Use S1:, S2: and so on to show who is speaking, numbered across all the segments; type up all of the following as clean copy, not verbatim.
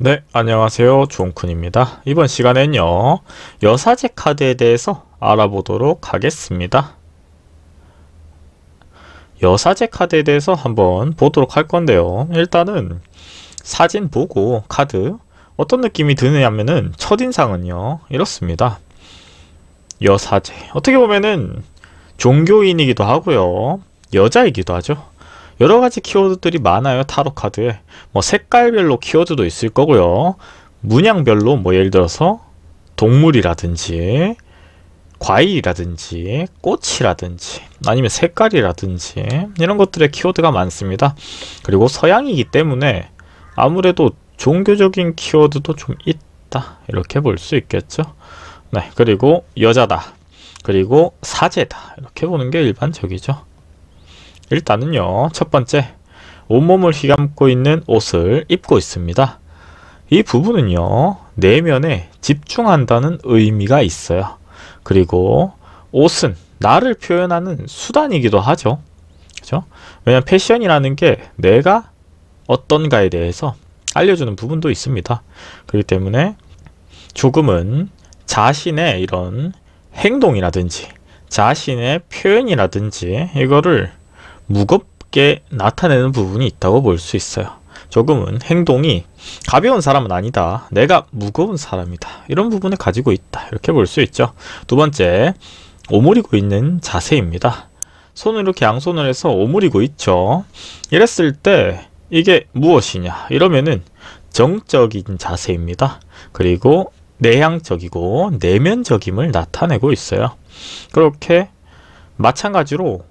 S1: 네, 안녕하세요. 주홍쿤입니다. 이번 시간엔요, 여사제 카드에 대해서 알아보도록 하겠습니다. 여사제 카드에 대해서 한번 보도록 할 건데요. 일단은 사진 보고 카드 어떤 느낌이 드느냐면은 첫인상은요, 이렇습니다. 여사제. 어떻게 보면은 종교인이기도 하고요, 여자이기도 하죠. 여러가지 키워드들이 많아요. 타로 카드에 뭐 색깔별로 키워드도 있을 거고요, 문양별로 뭐 예를 들어서 동물이라든지 과일이라든지 꽃이라든지 아니면 색깔이라든지 이런 것들의 키워드가 많습니다. 그리고 서양이기 때문에 아무래도 종교적인 키워드도 좀 있다, 이렇게 볼 수 있겠죠. 네, 그리고 여자다, 그리고 사제다, 이렇게 보는 게 일반적이죠. 일단은요, 첫 번째, 온몸을 휘감고 있는 옷을 입고 있습니다. 이 부분은요, 내면에 집중한다는 의미가 있어요. 그리고 옷은 나를 표현하는 수단이기도 하죠. 그죠? 왜냐면 패션이라는 게 내가 어떤가에 대해서 알려주는 부분도 있습니다. 그렇기 때문에 조금은 자신의 이런 행동이라든지 자신의 표현이라든지 이거를 무겁게 나타내는 부분이 있다고 볼 수 있어요. 조금은 행동이 가벼운 사람은 아니다, 내가 무거운 사람이다, 이런 부분을 가지고 있다, 이렇게 볼 수 있죠. 두 번째, 오므리고 있는 자세입니다. 손을 이렇게 양손을 해서 오므리고 있죠. 이랬을 때 이게 무엇이냐, 이러면은 정적인 자세입니다. 그리고 내향적이고 내면적임을 나타내고 있어요. 그렇게 마찬가지로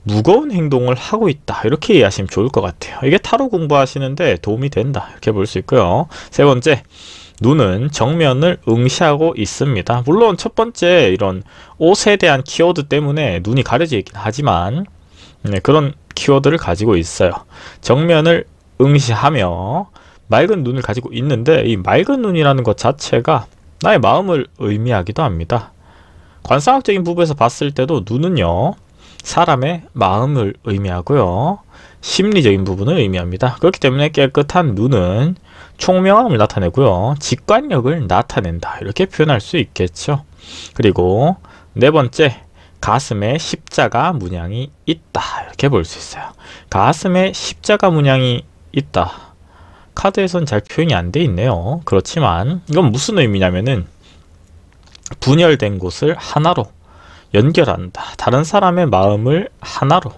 S1: 무거운 행동을 하고 있다, 이렇게 이해하시면 좋을 것 같아요. 이게 타로 공부하시는데 도움이 된다, 이렇게 볼 수 있고요. 세 번째, 눈은 정면을 응시하고 있습니다. 물론 첫 번째 이런 옷에 대한 키워드 때문에 눈이 가려져 있긴 하지만 그런 키워드를 가지고 있어요. 정면을 응시하며 맑은 눈을 가지고 있는데, 이 맑은 눈이라는 것 자체가 나의 마음을 의미하기도 합니다. 관상학적인 부분에서 봤을 때도 눈은요, 사람의 마음을 의미하고요, 심리적인 부분을 의미합니다. 그렇기 때문에 깨끗한 눈은 총명함을 나타내고요, 직관력을 나타낸다, 이렇게 표현할 수 있겠죠. 그리고 네 번째, 가슴에 십자가 문양이 있다, 이렇게 볼 수 있어요. 가슴에 십자가 문양이 있다, 카드에선 잘 표현이 안 돼 있네요. 그렇지만 이건 무슨 의미냐면은 분열된 곳을 하나로 연결한다, 다른 사람의 마음을 하나로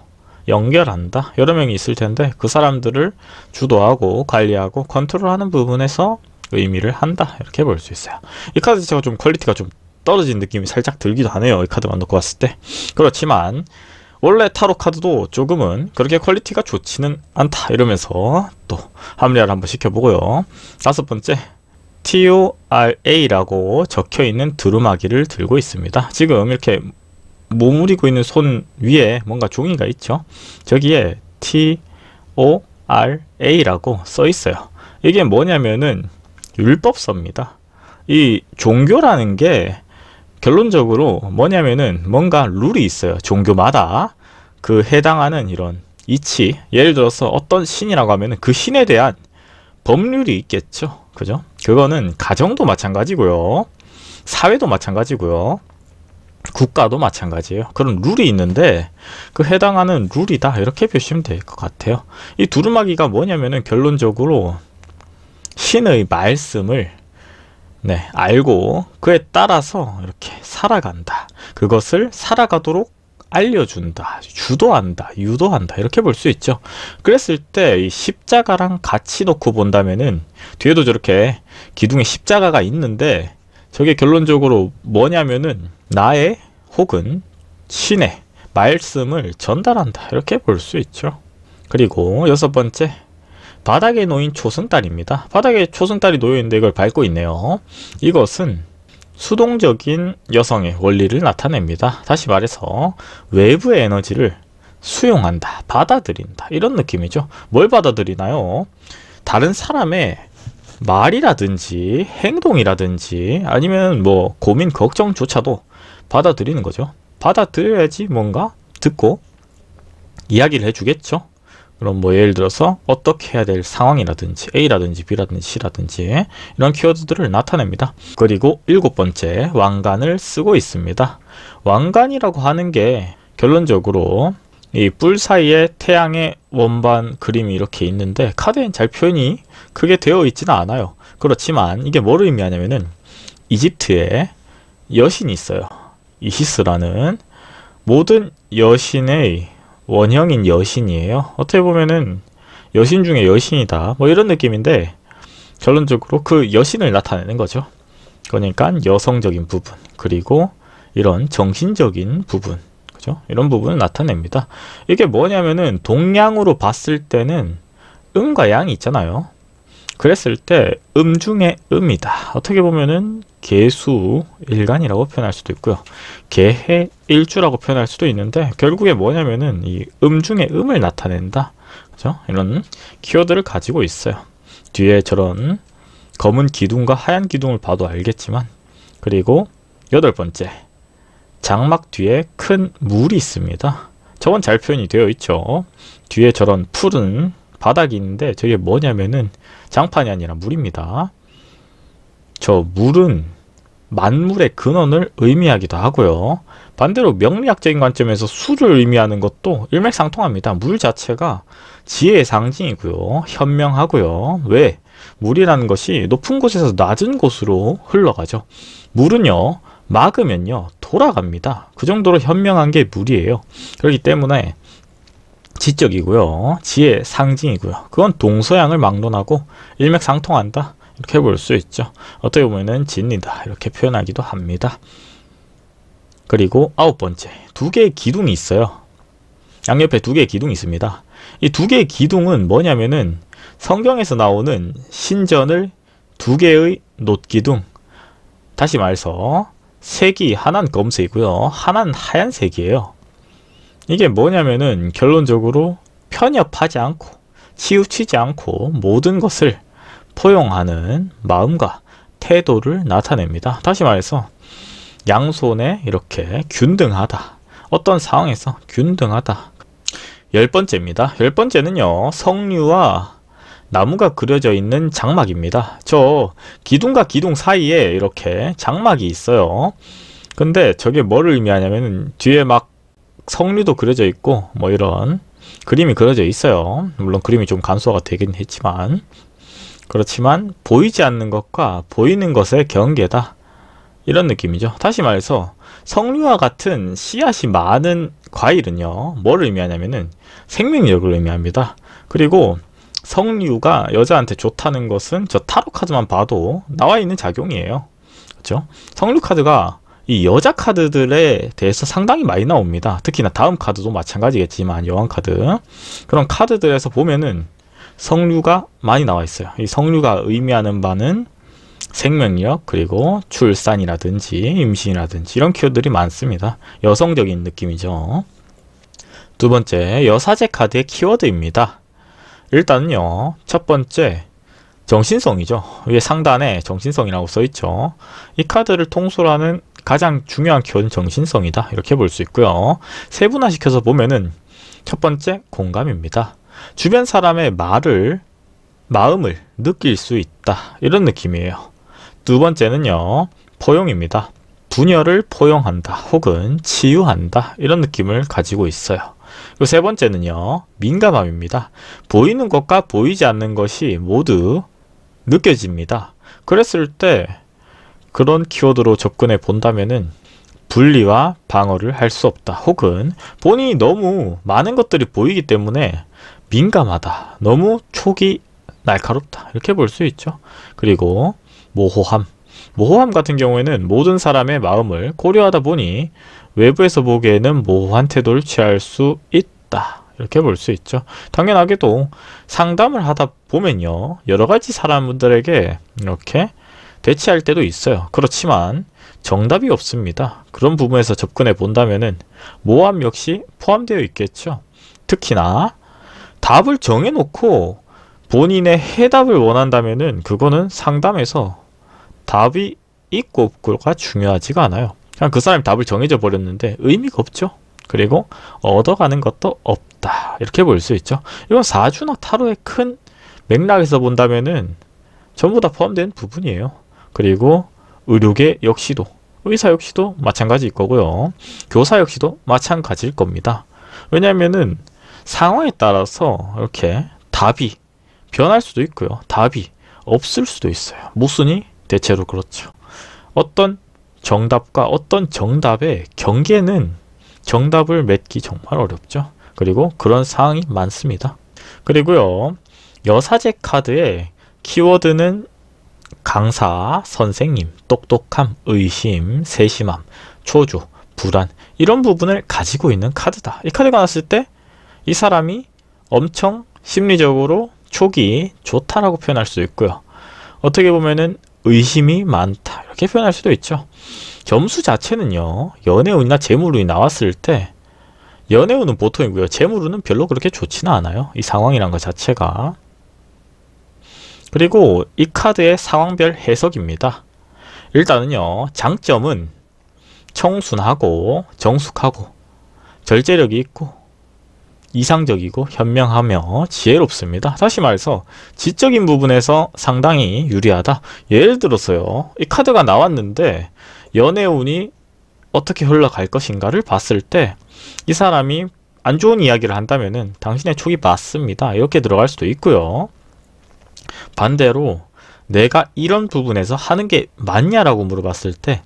S1: 연결한다, 여러 명이 있을 텐데 그 사람들을 주도하고 관리하고 컨트롤하는 부분에서 의미를 한다, 이렇게 볼 수 있어요. 이 카드 자체가 좀 퀄리티가 좀 떨어진 느낌이 살짝 들기도 하네요, 이 카드만 놓고 봤을 때. 그렇지만 원래 타로 카드도 조금은 그렇게 퀄리티가 좋지는 않다, 이러면서 또 합리화를 한번 시켜보고요. 다섯 번째, TORA라고 적혀있는 두루마기를 들고 있습니다. 지금 이렇게 머무리고 있는 손 위에 뭔가 종이가 있죠. 저기에 TORA라고 써 있어요. 이게 뭐냐면은 율법서입니다. 이 종교라는 게 결론적으로 뭐냐면은 뭔가 룰이 있어요. 종교마다 그 해당하는 이런 이치, 예를 들어서 어떤 신이라고 하면은 그 신에 대한 법률이 있겠죠. 그죠? 그거는 가정도 마찬가지고요, 사회도 마찬가지고요, 국가도 마찬가지예요. 그런 룰이 있는데 그 해당하는 룰이다, 이렇게 보시면 될 것 같아요. 이 두루마기가 뭐냐면은 결론적으로 신의 말씀을 알고 그에 따라서 이렇게 살아간다, 그것을 살아가도록 알려준다, 주도한다, 유도한다, 이렇게 볼 수 있죠. 그랬을 때 이 십자가랑 같이 놓고 본다면은 뒤에도 저렇게 기둥에 십자가가 있는데 저게 결론적으로 뭐냐면은 나의 혹은 신의 말씀을 전달한다, 이렇게 볼 수 있죠. 그리고 여섯 번째, 바닥에 놓인 초승달입니다. 바닥에 초승달이 놓여있는데 이걸 밟고 있네요. 이것은 수동적인 여성의 원리를 나타냅니다. 다시 말해서 외부의 에너지를 수용한다, 받아들인다, 이런 느낌이죠. 뭘 받아들이나요? 다른 사람의 말이라든지 행동이라든지 아니면 뭐 고민 걱정조차도 받아들이는 거죠. 받아들여야지 뭔가 듣고 이야기를 해주겠죠. 그럼 뭐 예를 들어서 어떻게 해야 될 상황이라든지 A라든지 B라든지 C라든지 이런 키워드들을 나타냅니다. 그리고 7번째, 왕관을 쓰고 있습니다. 왕관이라고 하는 게 결론적으로 이 뿔 사이에 태양의 원반 그림이 이렇게 있는데 카드엔 잘 표현이 크게 되어 있지는 않아요. 그렇지만 이게 뭘 의미하냐면은 이집트에 여신이 있어요. 이시스라는 모든 여신의 원형인 여신이에요. 어떻게 보면은 여신 중에 여신이다 뭐 이런 느낌인데 결론적으로 그 여신을 나타내는 거죠. 그러니까 여성적인 부분 그리고 이런 정신적인 부분, 그죠? 이런 부분을 나타냅니다. 이게 뭐냐면은 동양으로 봤을 때는 음과 양이 있잖아요. 그랬을 때 중에 음이다. 어떻게 보면은 개수 일간이라고 표현할 수도 있고요. 개해 일주라고 표현할 수도 있는데 결국에 뭐냐면은 이 중에 음을 나타낸다. 그죠? 이런 키워드를 가지고 있어요. 뒤에 저런 검은 기둥과 하얀 기둥을 봐도 알겠지만 그리고 8번째, 장막 뒤에 큰 물이 있습니다. 저건 잘 표현이 되어 있죠. 뒤에 저런 푸른 바닥이 있는데 저게 뭐냐면은 장판이 아니라 물입니다. 저 물은 만물의 근원을 의미하기도 하고요. 반대로 명리학적인 관점에서 수를 의미하는 것도 일맥상통합니다. 물 자체가 지혜의 상징이고요. 현명하고요. 왜? 물이라는 것이 높은 곳에서 낮은 곳으로 흘러가죠. 물은요, 막으면요, 돌아갑니다. 그 정도로 현명한 게 물이에요. 그렇기 때문에 지적이고요. 지혜의 상징이고요. 그건 동서양을 막론하고 일맥상통한다. 이렇게 볼 수 있죠. 어떻게 보면은 진리다. 이렇게 표현하기도 합니다. 그리고 9번째, 2개의 기둥이 있어요. 양옆에 2개의 기둥이 있습니다. 이 2개의 기둥은 뭐냐면은 성경에서 나오는 신전을 2개의 놋기둥, 다시 말해서 색이 하나는 검색이고요. 하나는 하얀색이에요. 이게 뭐냐면은 결론적으로 편협하지 않고 치우치지 않고 모든 것을 포용하는 마음과 태도를 나타냅니다. 다시 말해서 양손에 이렇게 균등하다. 어떤 상황에서 균등하다. 10번째입니다. 10번째는요. 석류와 나무가 그려져 있는 장막입니다. 저 기둥과 기둥 사이에 이렇게 장막이 있어요. 근데 저게 뭐를 의미하냐면 뒤에 막 석류도 그려져 있고 뭐 이런 그림이 그려져 있어요. 물론 그림이 좀 간소화가 되긴 했지만 그렇지만 보이지 않는 것과 보이는 것의 경계다. 이런 느낌이죠. 다시 말해서 석류와 같은 씨앗이 많은 과일은요. 뭐를 의미하냐면은 생명력을 의미합니다. 그리고 석류가 여자한테 좋다는 것은 저 타로 카드만 봐도 나와 있는 작용이에요. 그렇죠? 석류 카드가 이 여자 카드들에 대해서 상당히 많이 나옵니다. 특히나 다음 카드도 마찬가지겠지만 여왕 카드 그런 카드들에서 보면은 석류가 많이 나와 있어요. 이 석류가 의미하는 바는 생명력 그리고 출산이라든지 임신이라든지 이런 키워드들이 많습니다. 여성적인 느낌이죠. 2번째, 여사제 카드의 키워드입니다. 일단은요, 첫 번째 정신성이죠. 위에 상단에 정신성이라고 써있죠. 이 카드를 통솔 하는 가장 중요한 키워드는 정신성이다. 이렇게 볼 수 있고요. 세분화시켜서 보면은 첫 번째 공감입니다. 주변 사람의 마음을 느낄 수 있다. 이런 느낌이에요. 2번째는요, 포용입니다. 분열을 포용한다. 혹은 치유한다. 이런 느낌을 가지고 있어요. 그리고 3번째는요, 민감함입니다. 보이는 것과 보이지 않는 것이 모두 느껴집니다. 그랬을 때 그런 키워드로 접근해 본다면은 분리와 방어를 할 수 없다. 혹은 본인이 너무 많은 것들이 보이기 때문에 민감하다. 너무 촉이 날카롭다. 이렇게 볼 수 있죠. 그리고 모호함 같은 경우에는 모든 사람의 마음을 고려하다 보니 외부에서 보기에는 모호한 태도를 취할 수 있다. 이렇게 볼 수 있죠. 당연하게도 상담을 하다 보면요, 여러가지 사람들에게 이렇게 대치할 때도 있어요. 그렇지만 정답이 없습니다. 그런 부분에서 접근해 본다면은 모호함 역시 포함되어 있겠죠. 특히나 답을 정해놓고 본인의 해답을 원한다면은 그거는 상담에서 답이 있고 없고가 중요하지가 않아요. 그냥 그 사람이 답을 정해져 버렸는데 의미가 없죠. 그리고 얻어가는 것도 없다. 있다 이렇게 볼 수 있죠. 이건 사주나 타로의 큰 맥락에서 본다면은 전부 다 포함된 부분이에요. 그리고 의료계 역시도, 의사 역시도 마찬가지일 거고요. 교사 역시도 마찬가지일 겁니다. 왜냐하면은 상황에 따라서 이렇게 답이 변할 수도 있고요. 답이 없을 수도 있어요. 모순이 대체로 그렇죠. 어떤 정답과 어떤 정답의 경계는 정답을 맺기 정말 어렵죠. 그리고 그런 상황이 많습니다. 그리고요, 여사제 카드의 키워드는 강사, 선생님, 똑똑함, 의심, 세심함, 초조, 불안, 이런 부분을 가지고 있는 카드다. 이 카드가 나왔을 때 이 사람이 엄청 심리적으로 촉이 좋다라고 표현할 수 있고요. 어떻게 보면은 의심이 많다 이렇게 표현할 수도 있죠. 점수 자체는요, 연애운이나 재물운이 나왔을 때 연애운은 보통이고요. 재물운은 별로 그렇게 좋지는 않아요. 이 상황이란 것 자체가. 그리고 이 카드의 상황별 해석입니다. 일단은요, 장점은 청순하고 정숙하고 절제력이 있고 이상적이고 현명하며 지혜롭습니다. 다시 말해서 지적인 부분에서 상당히 유리하다. 예를 들어서요, 이 카드가 나왔는데 연애운이 어떻게 흘러갈 것인가를 봤을 때 이 사람이 안 좋은 이야기를 한다면은 당신의 촉이 맞습니다 이렇게 들어갈 수도 있고요. 반대로 내가 이런 부분에서 하는 게 맞냐라고 물어봤을 때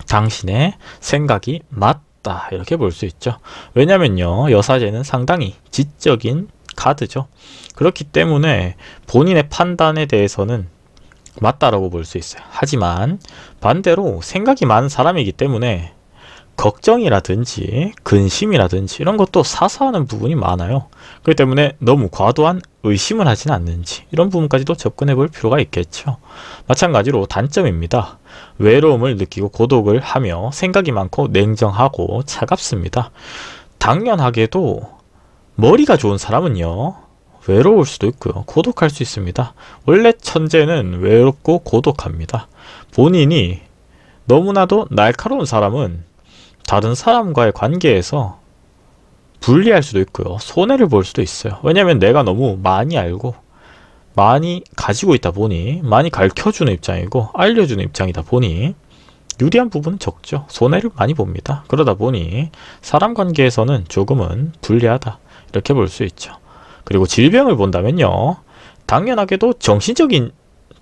S1: 당신의 생각이 맞다 이렇게 볼 수 있죠. 왜냐면요, 여사제는 상당히 지적인 카드죠. 그렇기 때문에 본인의 판단에 대해서는 맞다라고 볼 수 있어요. 하지만 반대로 생각이 많은 사람이기 때문에 걱정이라든지 근심이라든지 이런 것도 사소하는 부분이 많아요. 그렇기 때문에 너무 과도한 의심을 하지는 않는지 이런 부분까지도 접근해 볼 필요가 있겠죠. 마찬가지로 단점입니다. 외로움을 느끼고 고독을 하며 생각이 많고 냉정하고 차갑습니다. 당연하게도 머리가 좋은 사람은요, 외로울 수도 있고요. 고독할 수 있습니다. 원래 천재는 외롭고 고독합니다. 본인이 너무나도 날카로운 사람은 다른 사람과의 관계에서 불리할 수도 있고요. 손해를 볼 수도 있어요. 왜냐하면 내가 너무 많이 알고 많이 가지고 있다 보니, 많이 가르쳐주는 입장이고 알려주는 입장이다 보니 유리한 부분은 적죠. 손해를 많이 봅니다. 그러다 보니 사람 관계에서는 조금은 불리하다 이렇게 볼 수 있죠. 그리고 질병을 본다면요, 당연하게도 정신적인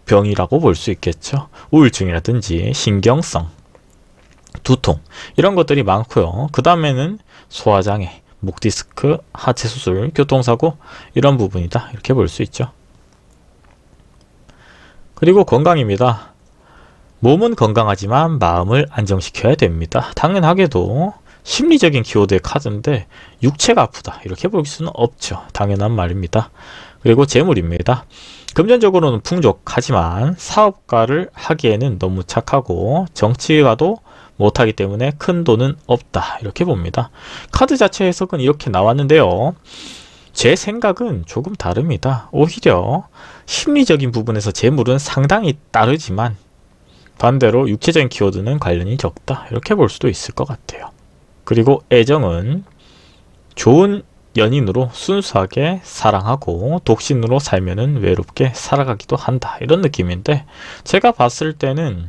S1: 병이라고 볼 수 있겠죠. 우울증이라든지 신경성, 두통 이런 것들이 많고요. 그 다음에는 소화장애, 목디스크, 하체 수술, 교통사고 이런 부분이다 이렇게 볼 수 있죠. 그리고 건강입니다. 몸은 건강하지만 마음을 안정시켜야 됩니다. 당연하게도 심리적인 키워드의 카드인데 육체가 아프다 이렇게 볼 수는 없죠. 당연한 말입니다. 그리고 재물입니다. 금전적으로는 풍족하지만 사업가를 하기에는 너무 착하고 정치가도 못하기 때문에 큰 돈은 없다 이렇게 봅니다. 카드 자체 해석은 이렇게 나왔는데요, 제 생각은 조금 다릅니다. 오히려 심리적인 부분에서 재물은 상당히 따르지만 반대로 육체적인 키워드는 관련이 적다 이렇게 볼 수도 있을 것 같아요. 그리고 애정은 좋은 연인으로 순수하게 사랑하고 독신으로 살면은 외롭게 살아가기도 한다 이런 느낌인데, 제가 봤을 때는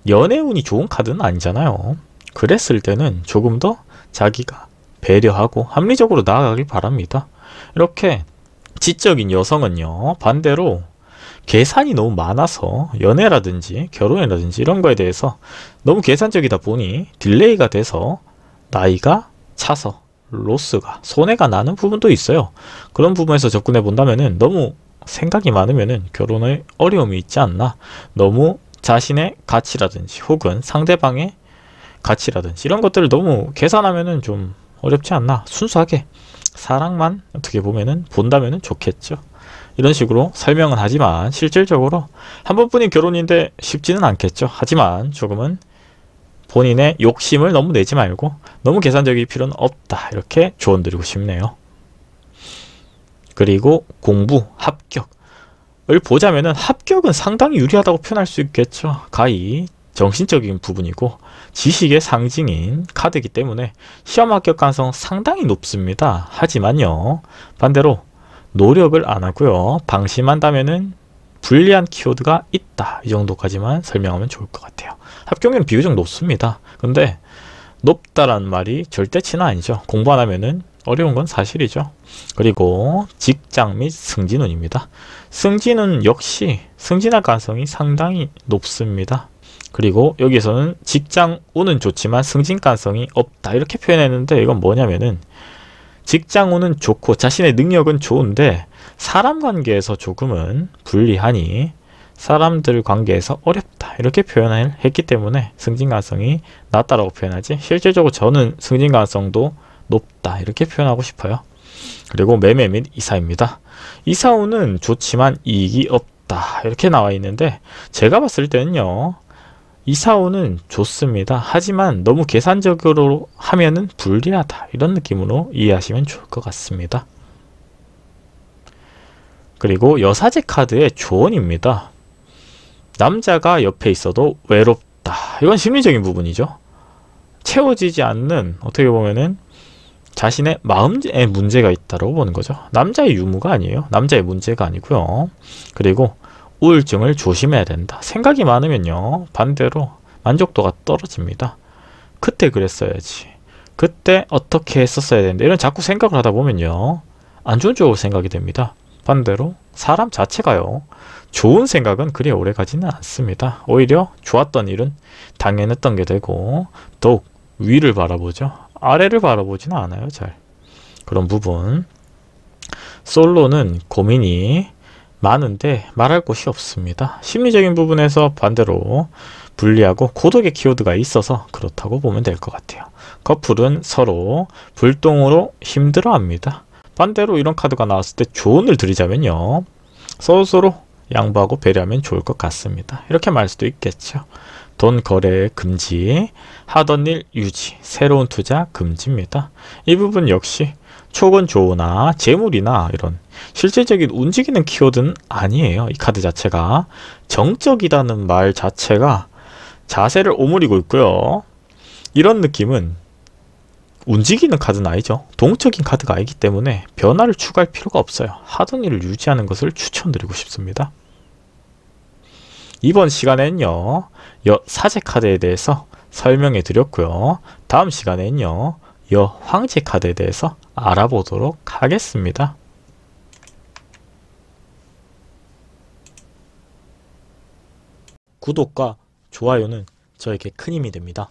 S1: 연애운이 좋은 카드는 아니잖아요. 그랬을 때는 조금 더 자기가 배려하고 합리적으로 나아가길 바랍니다. 이렇게 지적인 여성은요, 반대로 계산이 너무 많아서 연애라든지 결혼이라든지 이런 거에 대해서 너무 계산적이다 보니 딜레이가 돼서 나이가 차서 로스가, 손해가 나는 부분도 있어요. 그런 부분에서 접근해 본다면은 너무 생각이 많으면은 결혼에 어려움이 있지 않나, 너무 자신의 가치라든지 혹은 상대방의 가치라든지 이런 것들을 너무 계산하면은 좀 어렵지 않나, 순수하게 사랑만 어떻게 보면은 본다면은 좋겠죠. 이런 식으로 설명은 하지만 실질적으로 한 번뿐인 결혼인데 쉽지는 않겠죠. 하지만 조금은 본인의 욕심을 너무 내지 말고 너무 계산적일 필요는 없다 이렇게 조언 드리고 싶네요. 그리고 공부, 합격을 보자면은 합격은 상당히 유리하다고 표현할 수 있겠죠. 가히 정신적인 부분이고 지식의 상징인 카드이기 때문에 시험 합격 가능성 상당히 높습니다. 하지만요, 반대로 노력을 안 하고요, 방심한다면은 불리한 키워드가 있다, 이 정도까지만 설명하면 좋을 것 같아요. 합격률은 비교적 높습니다. 근데 높다라는 말이 절대치는 아니죠. 공부 안 하면은 어려운 건 사실이죠. 그리고 직장 및 승진운입니다. 승진은 역시 승진할 가능성이 상당히 높습니다. 그리고 여기서는 직장운은 좋지만 승진 가능성이 없다, 이렇게 표현했는데, 이건 뭐냐면은 직장운은 좋고 자신의 능력은 좋은데 사람 관계에서 조금은 불리하니 사람들 관계에서 어렵다, 이렇게 표현을 했기 때문에 승진 가능성이 낮다라고 표현하지, 실질적으로 저는 승진 가능성도 높다, 이렇게 표현하고 싶어요. 그리고 매매 및 이사입니다. 이사운은 좋지만 이익이 없다, 이렇게 나와 있는데, 제가 봤을 때는요, 이사운은 좋습니다. 하지만 너무 계산적으로 하면은 불리하다, 이런 느낌으로 이해하시면 좋을 것 같습니다. 그리고 여사제 카드의 조언입니다. 남자가 옆에 있어도 외롭다. 이건 심리적인 부분이죠. 채워지지 않는, 어떻게 보면은 자신의 마음에 문제가 있다고 보는 거죠. 남자의 유무가 아니에요. 남자의 문제가 아니고요. 그리고 우울증을 조심해야 된다. 생각이 많으면요, 반대로 만족도가 떨어집니다. 그때 그랬어야지, 그때 어떻게 했었어야 되는데, 이런 자꾸 생각을 하다 보면요, 안 좋은 쪽으로 생각이 됩니다. 반대로 사람 자체가요, 좋은 생각은 그리 오래 가지는 않습니다. 오히려 좋았던 일은 당연했던 게 되고 더욱 위를 바라보죠. 아래를 바라보지는 않아요, 잘. 그런 부분. 솔로는 고민이 많은데 말할 곳이 없습니다. 심리적인 부분에서 반대로 불리하고 고독의 키워드가 있어서 그렇다고 보면 될 것 같아요. 커플은 서로 불똥으로 힘들어합니다. 반대로 이런 카드가 나왔을 때 조언을 드리자면요, 서로서로 양보하고 배려하면 좋을 것 같습니다. 이렇게 말할 수도 있겠죠. 돈 거래 금지, 하던 일 유지, 새로운 투자 금지입니다. 이 부분 역시 촉은 좋으나 재물이나 이런 실질적인 움직이는 키워드는 아니에요. 이 카드 자체가 정적이라는 말 자체가 자세를 오므리고 있고요. 이런 느낌은 움직이는 카드는 아니죠. 동적인 카드가 아니기 때문에 변화를 추가할 필요가 없어요. 하던 일을 유지하는 것을 추천드리고 싶습니다. 이번 시간에는요, 여사제 카드에 대해서 설명해 드렸고요. 다음 시간에는요, 여황제 카드에 대해서 알아보도록 하겠습니다. 구독과 좋아요는 저에게 큰 힘이 됩니다.